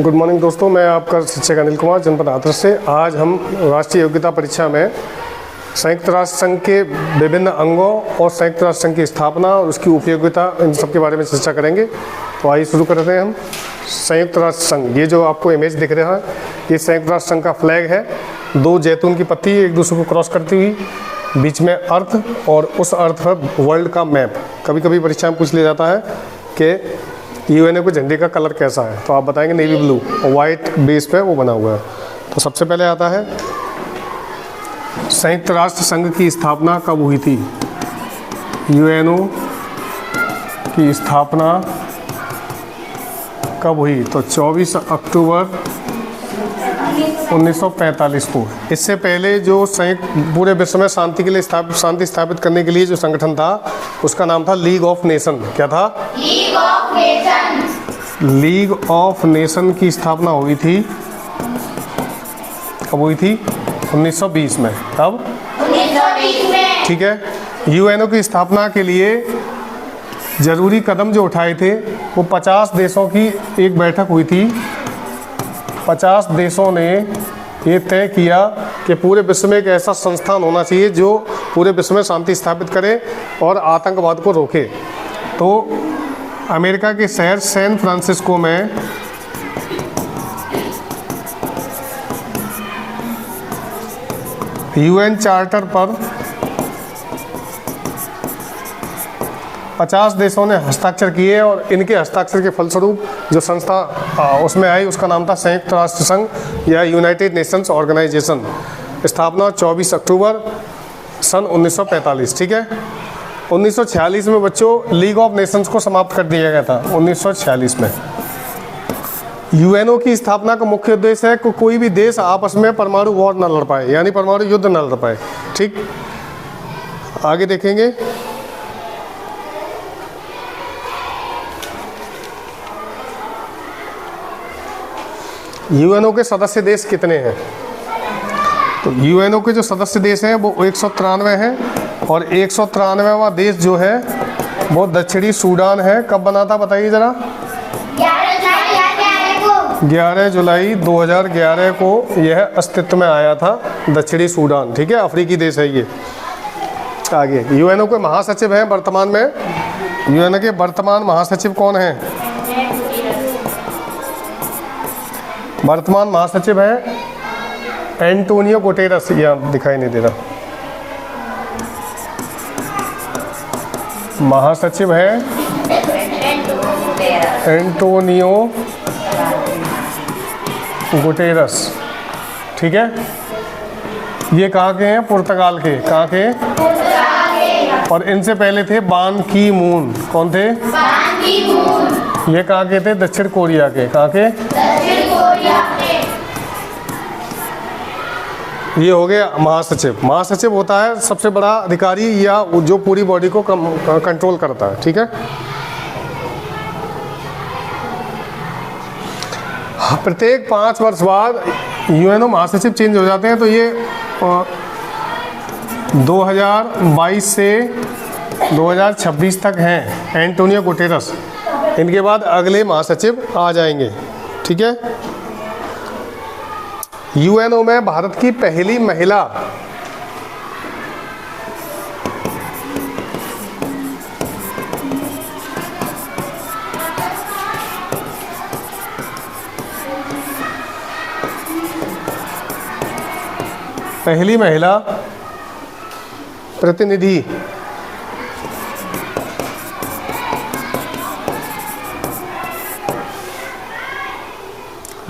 Good morning दोस्तों, मैं आपका शिक्षक अनिल कुमार जनपद हाथरस से। आज हम राष्ट्रीय योग्यता परीक्षा में संयुक्त राष्ट्र संघ के विभिन्न अंगों और संयुक्त राष्ट्र संघ की स्थापना और उसकी उपयोगिता, इन सब के बारे में चर्चा करेंगे। तो आइए शुरू करते हैं हम। संयुक्त राष्ट्र संघ, ये जो आपको इमेज दिख रहा है, ये संयुक्त राष्ट्र संघ का फ्लैग है। दो जैतून की पत्ती एक दूसरे को क्रॉस करती हुई, बीच में अर्थ और उस अर्थ पर वर्ल्ड का मैप। कभी कभी परीक्षा में पूछ लिया जाता है कि यूएनओ के झंडे का कलर कैसा है, तो आप बताएंगे नेवी ब्लू और वाइट बेस पे वो बना हुआ है। तो सबसे पहले आता है संयुक्त राष्ट्र संघ की स्थापना कब हुई थी। यूएनओ की स्थापना कब हुई, तो 24 अक्टूबर 1945 को। इससे पहले जो संयुक्त पूरे विश्व में शांति के लिए शांति स्थापित करने के लिए जो संगठन था, उसका नाम था लीग ऑफ नेशन। क्या था? League of nation. League of nation की स्थापना हुई थी, कब हुई थी? 1920 में। कब? 1920 में। ठीक है। यूएनओ की स्थापना के लिए जरूरी कदम जो उठाए थे, वो 50 देशों की एक बैठक हुई थी। 50 देशों ने ये तय किया कि पूरे विश्व में एक ऐसा संस्थान होना चाहिए जो पूरे विश्व में शांति स्थापित करे और आतंकवाद को रोके। तो अमेरिका के शहर सैन फ्रांसिस्को में यूएन चार्टर पर 50 देशों ने हस्ताक्षर किए और इनके हस्ताक्षर के फलस्वरूप जो संस्था उसमें आई, उसका नाम था संयुक्त राष्ट्र संघ या यूनाइटेड नेशंस ऑर्गेनाइजेशन। स्थापना 24 अक्टूबर सन 1945। ठीक है। 1946 में बच्चों लीग ऑफ नेशंस को समाप्त कर दिया गया था। 1946 में यूएनओ की स्थापना का मुख्य उद्देश्य है कि कोई भी देश आपस में परमाणु वॉर न लड़ पाए, यानी परमाणु युद्ध न लड़ पाए। ठीक, आगे देखेंगे। यूएनओ के सदस्य देश कितने हैं? तो यूएनओ के जो सदस्य देश हैं वो 193 हैं और 193वां देश जो है वो दक्षिणी सूडान है। कब बना था बताइए जरा? 11 जुलाई 2011 को यह अस्तित्व में आया था, दक्षिणी सूडान। ठीक है, अफ्रीकी देश है ये। आगे यूएनओ के महासचिव हैं वर्तमान में। यूएनओ के वर्तमान महासचिव कौन हैं? वर्तमान महासचिव है एंटोनियो गुटेरस। यहाँ दिखाई नहीं दे रहा। महासचिव है एंटोनियो गुटेरस। ठीक है। ये कहाँ के हैं? पुर्तगाल के। कहाँ के? और इनसे पहले थे बान की मून। कौन थे? बान की मून। ये कहाँ के थे? दक्षिण कोरिया के। कहाँ के? दक्षिण कोरिया के। ये हो गया महासचिव। महासचिव होता है सबसे बड़ा अधिकारी या जो पूरी बॉडी को कंट्रोल करता है। ठीक है। प्रत्येक 5 वर्ष बाद यूएनओ महासचिव चेंज हो जाते हैं। तो ये 2022 से 2026 तक हैं एंटोनियो गुटेरस। इनके बाद अगले महासचिव आ जाएंगे। ठीक है। यूएनओ में भारत की पहली महिला प्रतिनिधि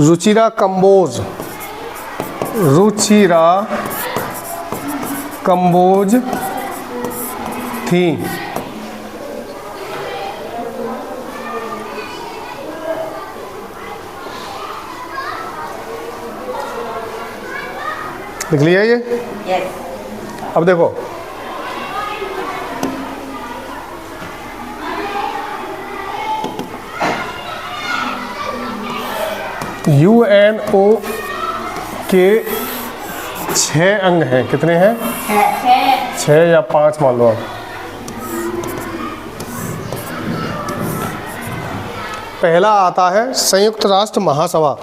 रुचिरा कंबोज थी। लिख लिया ये? Yes. अब देखो, यूएनओ के 6 अंग हैं। कितने हैं? 6 या 5 मान लो आप। पहला आता है संयुक्त राष्ट्र महासभा।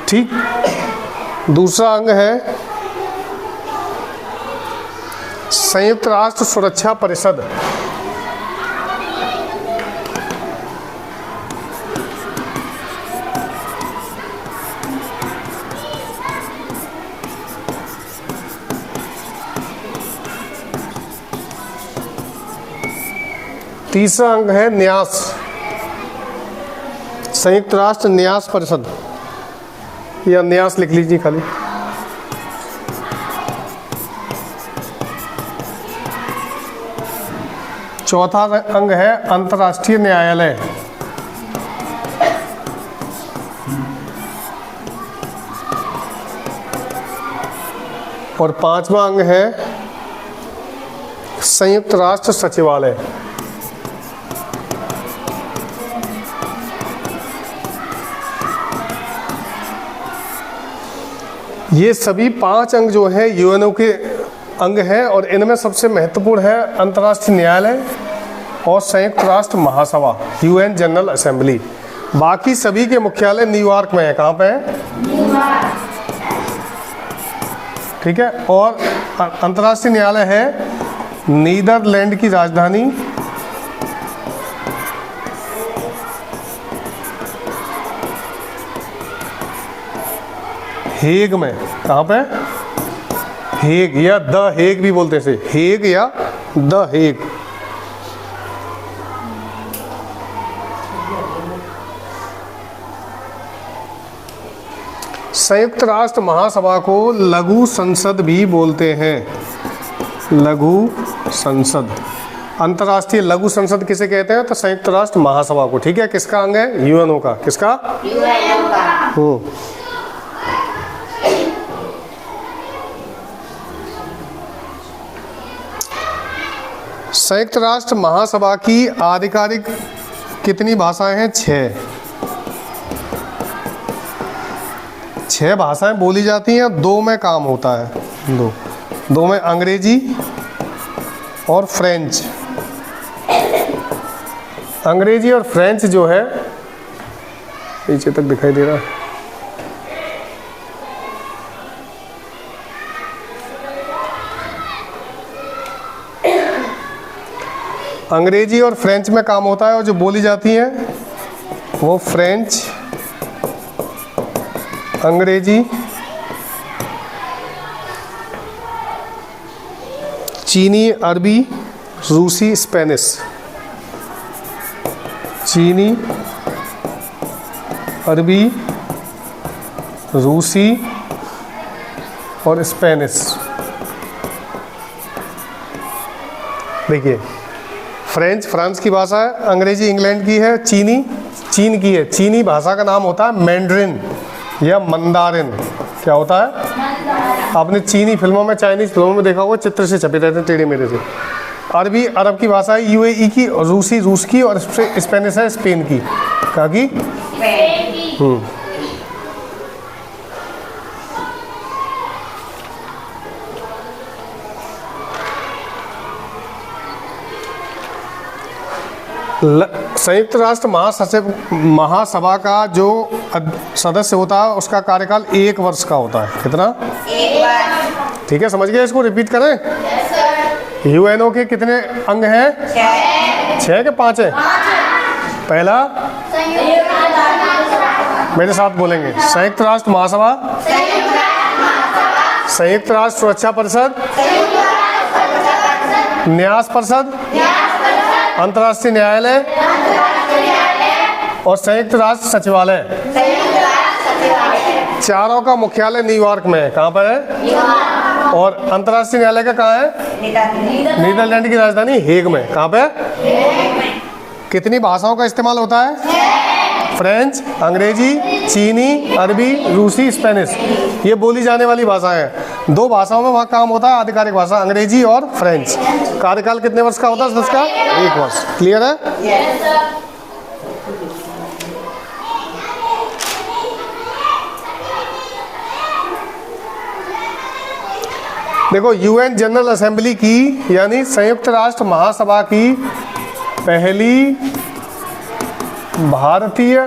ठीक। दूसरा अंग है संयुक्त राष्ट्र सुरक्षा परिषद। तीसरा अंग है न्यास, संयुक्त राष्ट्र न्यास परिषद, या न्यास लिख लीजिए खाली। चौथा अंग है अंतर्राष्ट्रीय न्यायालय। और पांचवा अंग है संयुक्त राष्ट्र सचिवालय। ये सभी 5 अंग जो हैं यूएनओ के अंग हैं और इनमें सबसे महत्वपूर्ण है अंतर्राष्ट्रीय न्यायालय और संयुक्त राष्ट्र महासभा, यूएन जनरल असेंबली। बाकी सभी के मुख्यालय न्यूयॉर्क में है। कहाँ पे है? ठीक है। और अंतर्राष्ट्रीय न्यायालय है नीदरलैंड की राजधानी हेग में। कहाँ पे? हेग, या द हेग भी बोलते हैं, हेग या द हेग। संयुक्त राष्ट्र महासभा को लघु संसद भी बोलते हैं, लघु संसद। अंतर्राष्ट्रीय लघु संसद किसे कहते हैं? तो संयुक्त राष्ट्र महासभा को। ठीक है। किसका अंग है? यूएनओ का। किसका? यूएनओ का। संयुक्त राष्ट्र महासभा की आधिकारिक कितनी भाषाएं हैं? 6 भाषाएं बोली जाती हैं, 2 में काम होता है। दो में अंग्रेजी और फ्रेंच। अंग्रेजी और फ्रेंच जो है नीचे तक दिखाई दे रहा है। अंग्रेजी और फ्रेंच में काम होता है और जो बोली जाती हैं वो फ्रेंच, अंग्रेजी, चीनी, अरबी, रूसी, स्पेनिश। चीनी, अरबी, रूसी और स्पेनिश। देखिए, फ्रेंच फ्रांस की भाषा है, अंग्रेजी इंग्लैंड की है, चीनी चीन की है। चीनी भाषा का नाम होता है मैंड्रिन या मंदारिन। क्या होता है? आपने चीनी फिल्मों में, चाइनीज फिल्मों में देखा होगा, चित्र से छपे रहते हैं टेढ़े मेढ़े से। अरबी अरब की भाषा है, यूएई की, रूसी रूस की, और स्पेनिश है स्पेन की। कहाँ की? संयुक्त राष्ट्र महासभा का जो सदस्य होता है उसका कार्यकाल 1 वर्ष का होता है। कितना? 1 वर्ष। ठीक है, समझ गए? इसको रिपीट करें। यूएनओ के कितने अंग हैं? 6 के 5 है? पहला मेरे साथ बोलेंगे। संयुक्त राष्ट्र महासभा, संयुक्त राष्ट्र सुरक्षा परिषद, न्यास परिषद, अंतर्राष्ट्रीय न्यायालय और संयुक्त राष्ट्र सचिवालय। चारों का मुख्यालय न्यूयॉर्क में है। कहाँ पर है? और अंतर्राष्ट्रीय न्यायालय का कहाँ है? नीदरलैंड की राजधानी हेग में। कहाँ पे? कितनी भाषाओं का इस्तेमाल होता है? फ्रेंच, अंग्रेजी, चीनी, अरबी, रूसी, स्पेनिश। ये बोली जाने वाली भाषाएं हैं। 2 भाषाओं में वहाँ काम होता है, आधिकारिक भाषा अंग्रेजी और फ्रेंच। कार्यकाल कितने वर्ष का होता है सदस्य का? 1 वर्ष। क्लियर है? देखो यूएन जनरल असेंबली की यानी संयुक्त राष्ट्र महासभा की पहली भारतीय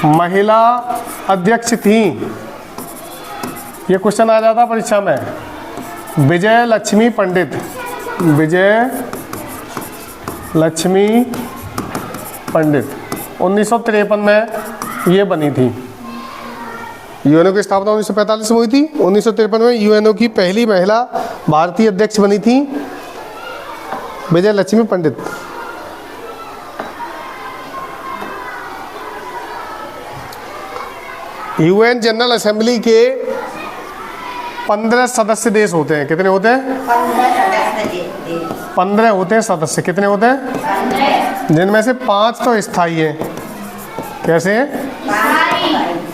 महिला अध्यक्ष थी, ये क्वेश्चन आ जाता परीक्षा में, विजय लक्ष्मी पंडित। विजय लक्ष्मी पंडित 1953 में ये बनी थी। यूएनओ की स्थापना 1945 में हुई थी। 1953 में यूएनओ की पहली महिला भारतीय अध्यक्ष बनी थी विजय लक्ष्मी पंडित। यूएन जनरल असेंबली के 15 सदस्य देश होते हैं। कितने होते हैं? 15 होते हैं सदस्य। कितने होते हैं? जिनमें से 5 तो स्थायी हैं। कैसे हैं?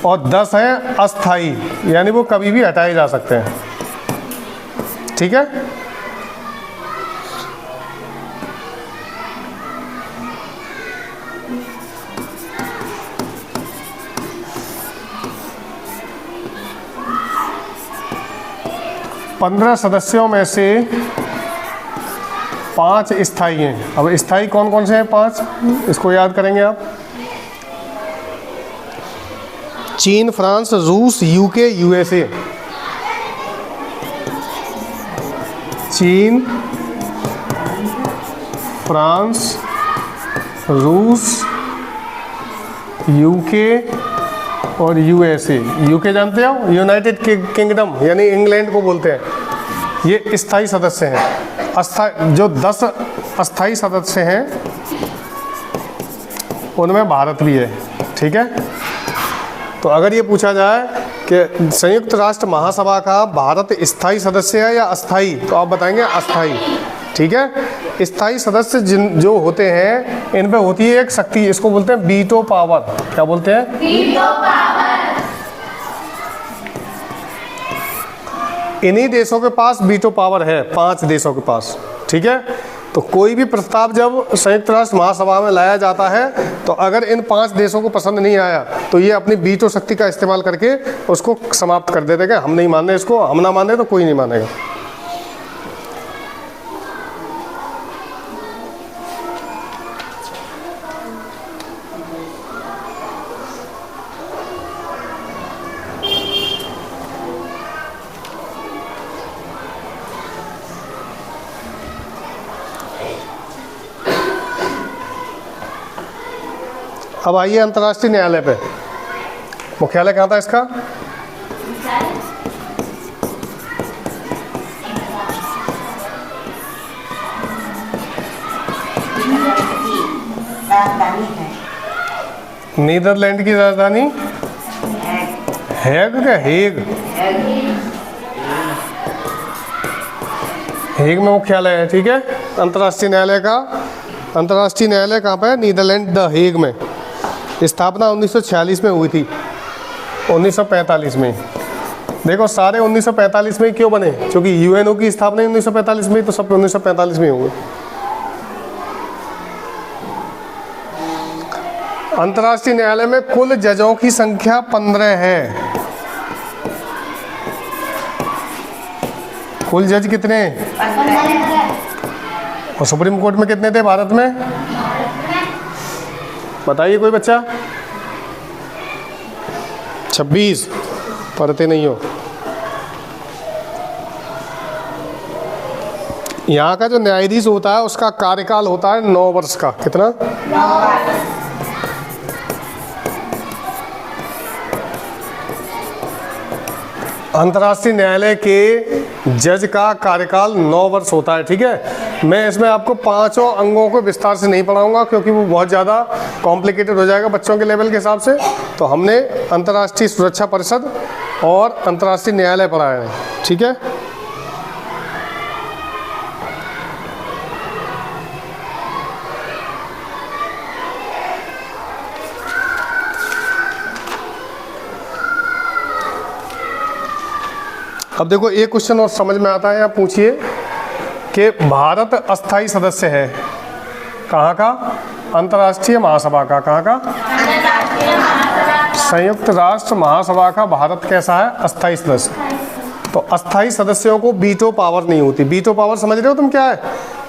और 10 हैं अस्थाई, यानी वो कभी भी हटाए जा सकते हैं। ठीक है। पंद्रह सदस्यों में से 5 स्थायी हैं। अब स्थायी कौन कौन से हैं? 5, इसको याद करेंगे आप। चीन, फ्रांस, रूस, यूके, यूएसए। चीन, फ्रांस, रूस, यूके और यूएसए। यूके जानते हो? यूनाइटेड किंगडम यानी इंग्लैंड को बोलते हैं। ये स्थायी सदस्य हैं। जो 10 अस्थायी सदस्य हैं उनमें भारत भी है। ठीक है। तो अगर ये पूछा जाए कि संयुक्त राष्ट्र महासभा का भारत स्थायी सदस्य है या अस्थायी, तो आप बताएंगे अस्थायी। ठीक है। स्थायी सदस्य जो होते हैं इन पे होती है एक शक्ति, इसको बोलते हैं वीटो पावर। क्या बोलते हैं? Veto power. इन्हीं देशों के पास वीटो पावर है, 5 देशों के पास। ठीक है। तो कोई भी प्रस्ताव जब संयुक्त राष्ट्र महासभा में लाया जाता है तो अगर इन 5 देशों को पसंद नहीं आया तो ये अपनी वीटो शक्ति का इस्तेमाल करके उसको समाप्त कर देते हैं। हम नहीं मान रहे इसको, हम ना माने तो कोई नहीं मानेगा। अब आइए अंतर्राष्ट्रीय न्यायालय पे। मुख्यालय कहाँ था इसका? नीदरलैंड की राजधानी हेग। क्या हेग? हेग में मुख्यालय है। ठीक है। अंतर्राष्ट्रीय न्यायालय का अंतर्राष्ट्रीय न्यायालय कहाँ पे है? नीदरलैंड द हेग में। स्थापना 1946 में हुई थी। 1945 में। देखो सारे 1945 में क्यों बने? क्योंकि यूएनओ की स्थापना 1945 में, तो सब 1945 में होंगे। अंतर्राष्ट्रीय न्यायालय में कुल जजों की संख्या 15 है। कुल जज कितने? 15। और सुप्रीम कोर्ट में कितने थे भारत में? बताइए कोई बच्चा। 26। पढ़ते नहीं हो। यहाँ का जो न्यायाधीश होता है उसका कार्यकाल होता है 9 वर्ष का। कितना? 9 वर्ष। अंतर्राष्ट्रीय न्यायालय के जज का कार्यकाल 9 वर्ष होता है। ठीक है। मैं इसमें आपको 5 अंगों को विस्तार से नहीं पढ़ाऊंगा क्योंकि वो बहुत ज़्यादा कॉम्प्लिकेटेड हो जाएगा बच्चों के लेवल के हिसाब से। तो हमने अंतर्राष्ट्रीय सुरक्षा परिषद और अंतर्राष्ट्रीय न्यायालय पढ़ाया है। ठीक है। अब देखो एक क्वेश्चन और समझ में आता है। आप पूछिए कि भारत अस्थायी सदस्य है कहाँ का? अंतर्राष्ट्रीय महासभा का। कहाँ का? संयुक्त राष्ट्र महासभा का भारत कैसा है? अस्थायी सदस्य। तो अस्थाई सदस्यों को वीटो पावर नहीं होती। वीटो पावर समझ रहे हो तुम क्या है?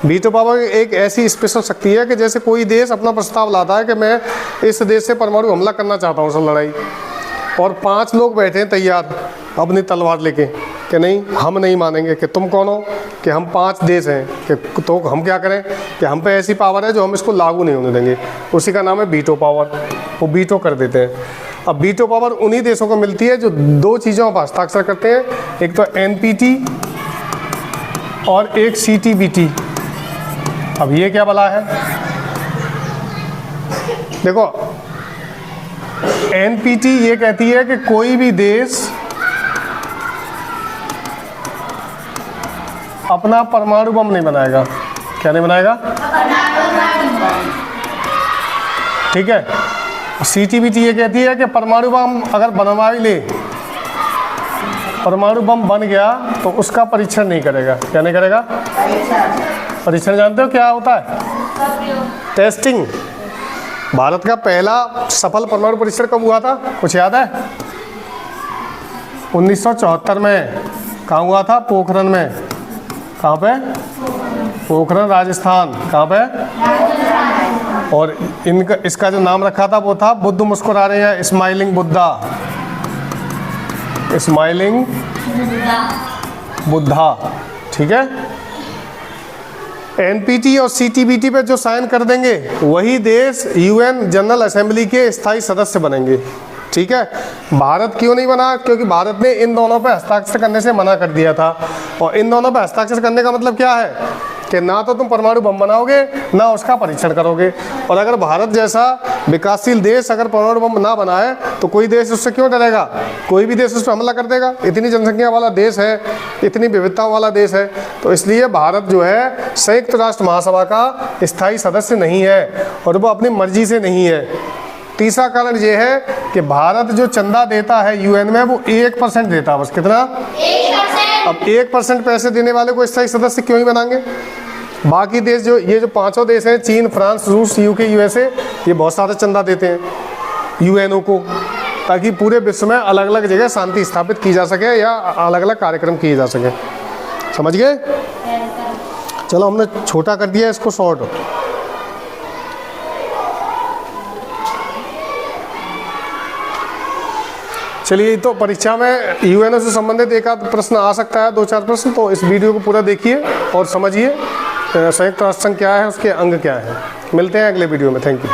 वीटो पावर एक ऐसी स्पेशल शक्ति है कि जैसे कोई देश अपना प्रस्ताव लाता है कि मैं इस देश से परमाणु हमला करना चाहता हूँ, सब लड़ाई, और 5 लोग बैठे हैं तैयार अपनी तलवार लेके कि नहीं हम नहीं मानेंगे, कि तुम कौन हो, कि हम 5 देश हैं, कि तो हम क्या करें कि हम पे ऐसी पावर है जो हम इसको लागू नहीं होने देंगे, उसी का नाम है वीटो पावर। वो वीटो कर देते हैं। अब वीटो पावर उन्हीं देशों को मिलती है जो 2 चीज़ों पर हस्ताक्षर करते हैं, एक तो एनपीटी और एक सीटीबीटी। अब ये क्या भला है? देखो एनपीटी ये कहती है कि कोई भी देश अपना परमाणु बम नहीं बनाएगा। क्या नहीं बनाएगा? ठीक है। सीटीबीटी ये कहती है कि परमाणु बम अगर बनवा भी ले, परमाणु बम बन गया तो उसका परीक्षण नहीं करेगा। क्या नहीं करेगा? परीक्षण जानते हो क्या होता है? टेस्टिंग। भारत का पहला सफल परमाणु परीक्षण कब हुआ था, कुछ याद है? 1974 में। कहाँ हुआ था? पोखरण में। कहाँ पे? पोखरण राजस्थान। कहाँ पे? और इनका इसका जो नाम रखा था वो था बुद्ध मुस्कुरा रहे हैं, स्माइलिंग बुद्धा, स्माइलिंग बुद्धा। ठीक है। एनपीटी और सीटीबीटी पे जो साइन कर देंगे वही देश यूएन जनरल असेंबली के स्थायी सदस्य बनेंगे। ठीक है। भारत क्यों नहीं बना? क्योंकि भारत ने इन दोनों पे हस्ताक्षर करने से मना कर दिया था। और इन दोनों पे हस्ताक्षर करने का मतलब क्या है कि ना तो तुम परमाणु बम बनाओगे ना उसका परीक्षण करोगे। और अगर भारत जैसा विकासशील देश अगर परमाणु बम ना बनाए तो कोई देश उससे क्यों डरेगा? कोई भी देश उस पर हमला कर देगा। इतनी जनसंख्या वाला देश है, इतनी विविधताओं वाला देश है, तो इसलिए भारत जो है संयुक्त राष्ट्र महासभा का स्थायी सदस्य नहीं है और वो अपनी मर्जी से नहीं है। तीसरा कारण ये है कि भारत जो चंदा देता है यूएन में वो 1% देता है बस। कितना? 1%। अब 1% पैसे देने वाले को स्थायी सदस्य क्यों ही बनाएंगे? बाकी देश जो ये जो 5 देश हैं, चीन, फ्रांस, रूस, यूके, यूएसए, ये बहुत सारा चंदा देते हैं यूएनओ को, ताकि पूरे विश्व में अलग अलग जगह शांति स्थापित की जा सके या अलग अलग कार्यक्रम किए जा सके। समझ गए? चलो हमने छोटा कर दिया इसको शॉर्ट। चलिए, तो परीक्षा में यूएनओ से संबंधित एक आध प्रश्न आ सकता है, 2-4 प्रश्न, तो इस वीडियो को पूरा देखिए और समझिए संयुक्त राष्ट्र संघ क्या है, उसके अंग क्या है। मिलते हैं अगले वीडियो में। Thank you.